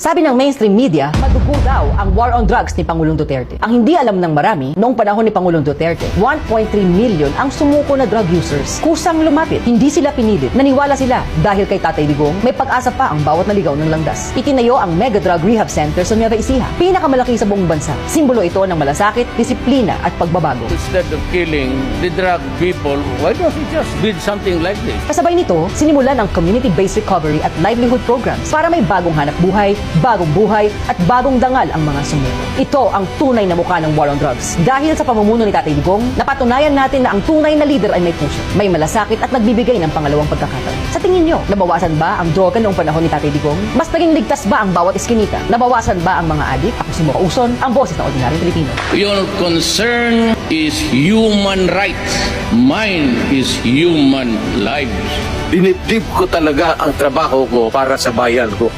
Sabi ng mainstream media, madugo daw ang war on drugs ni Pangulong Duterte. Ang hindi alam ng marami, noong panahon ni Pangulong Duterte, 1.3 million ang sumuko na drug users. Kusang lumapit, hindi sila pinilit. Naniwala sila dahil kay Tatay Digong, may pag-asa pa ang bawat naligaw ng landas. Itinayo ang Mega Drug Rehab Center sa Nueva Ecija. Pinakamalaki sa buong bansa. Simbolo ito ng malasakit, disiplina at pagbabago. Instead of killing the drug people, why don't we just build something like this? Kasabay nito, sinimulan ang community-based recovery at livelihood programs para may bagong hanap buhay, bagong buhay at bagong dangal ang mga sumuko. Ito ang tunay na mukha ng war on drugs. Dahil sa pamumuno ni Tatay Digong, napatunayan natin na ang tunay na leader ay may puso, may malasakit at nagbibigay ng pangalawang pagkakataon. Sa tingin nyo, nabawasan ba ang droga noong panahon ni Tatay Digong? Mas naging ligtas ba ang bawat iskinita? Nabawasan ba ang mga adik? Ako si Mocha Uson, ang boses ng ordinaryong Pilipino. Your concern is human rights. Mine is human lives. Dinibdib ko talaga ang trabaho ko para sa bayan ko.